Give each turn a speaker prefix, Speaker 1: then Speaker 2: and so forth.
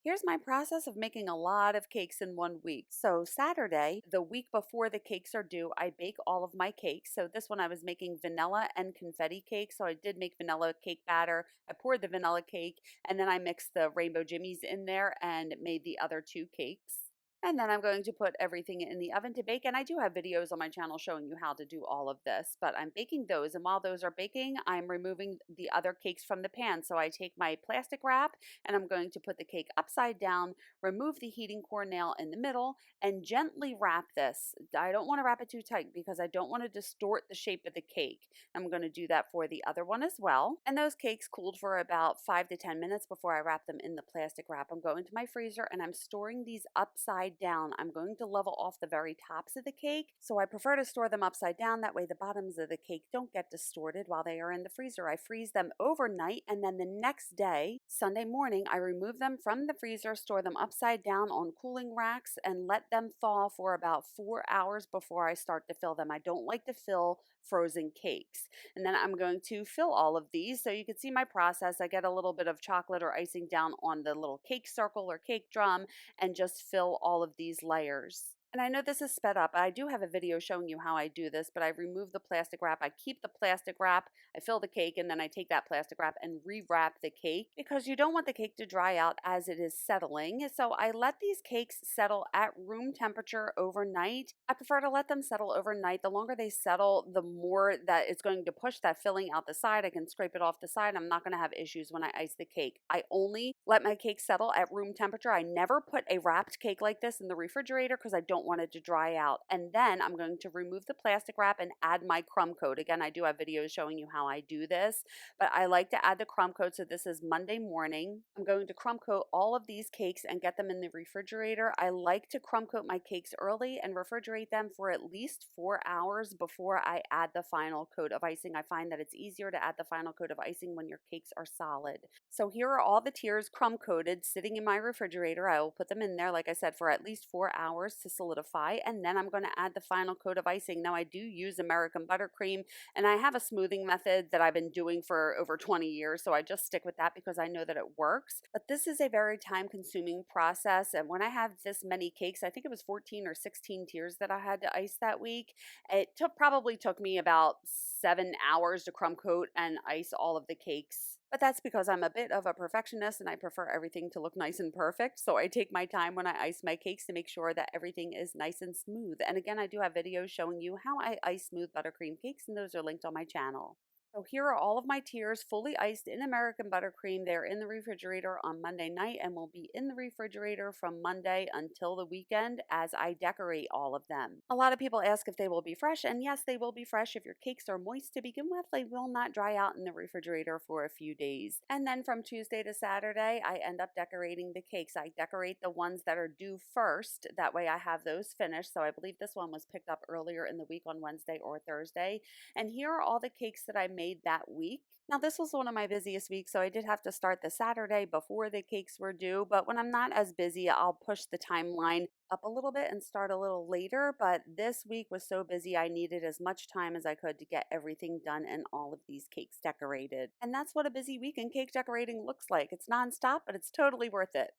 Speaker 1: Here's my process of making a lot of cakes in 1 week. So Saturday, the week before the cakes are due, I bake all of my cakes. So this one I was making vanilla and confetti cake. So I did make vanilla cake batter. I poured the vanilla cake and then I mixed the rainbow jimmies in there and made the other two cakes. And then I'm going to put everything in the oven to bake. And I do have videos on my channel showing you how to do all of this, but I'm baking those. And while those are baking, I'm removing the other cakes from the pan. So I take my plastic wrap and I'm going to put the cake upside down, remove the heating core nail in the middle, and gently wrap this. I don't want to wrap it too tight because I don't want to distort the shape of the cake. I'm going to do that for the other one as well. And those cakes cooled for about 5 to 10 minutes before I wrap them in the plastic wrap. I'm going to my freezer and I'm storing these upside down. I'm going to level off the very tops of the cake. So I prefer to store them upside down. That way the bottoms of the cake don't get distorted while they are in the freezer. I freeze them overnight and then the next day, Sunday morning, I remove them from the freezer, store them upside down on cooling racks and let them thaw for about 4 hours before I start to fill them. I don't like to fill frozen cakes. And then I'm going to fill all of these. So you can see my process. I get a little bit of chocolate or icing down on the little cake circle or cake drum and just fill all of these layers. And I know this is sped up. I do have a video showing you how I do this, but I remove the plastic wrap. I keep the plastic wrap, I fill the cake, and then I take that plastic wrap and rewrap the cake because you don't want the cake to dry out as it is settling. So I let these cakes settle at room temperature overnight. I prefer to let them settle overnight. The longer they settle, the more that it's going to push that filling out the side. I can scrape it off the side. I'm not going to have issues when I ice the cake. I only let my cake settle at room temperature. I never put a wrapped cake like this in the refrigerator because I don't want it to dry out. And then I'm going to remove the plastic wrap and add my crumb coat. Again, I do have videos showing you how I do this, but I like to add the crumb coat. So this is Monday morning. I'm going to crumb coat all of these cakes and get them in the refrigerator. I like to crumb coat my cakes early and refrigerate them for at least 4 hours before I add the final coat of icing. I find that it's easier to add the final coat of icing when your cakes are solid. So here are all the tiers crumb coated sitting in my refrigerator. I will put them in there, like I said, for at least 4 hours to solidify, and then I'm going to add the final coat of icing. Now I do use American buttercream, and I have a smoothing method that I've been doing for over 20 years, so I just stick with that because I know that it works. But this is a very time-consuming process, and when I have this many cakes, I think it was 14 or 16 tiers that I had to ice that week. It probably took me about 7 hours to crumb coat and ice all of the cakes. But that's because I'm a bit of a perfectionist and I prefer everything to look nice and perfect. So I take my time when I ice my cakes to make sure that everything is nice and smooth. And again, I do have videos showing you how I ice smooth buttercream cakes, and those are linked on my channel. So here are all of my tiers fully iced in American buttercream. They're in the refrigerator on Monday night and will be in the refrigerator from Monday until the weekend as I decorate all of them. A lot of people ask if they will be fresh, and yes, they will be fresh. If your cakes are moist to begin with, they will not dry out in the refrigerator for a few days. And then from Tuesday to Saturday, I end up decorating the cakes. I decorate the ones that are due first. That way I have those finished. So I believe this one was picked up earlier in the week on Wednesday or Thursday. And here are all the cakes that I made that week. Now this was one of my busiest weeks, so I did have to start the Saturday before the cakes were due, but when I'm not as busy, I'll push the timeline up a little bit and start a little later. But this week was so busy, I needed as much time as I could to get everything done and all of these cakes decorated. And that's what a busy week in cake decorating looks like. It's nonstop, but it's totally worth it.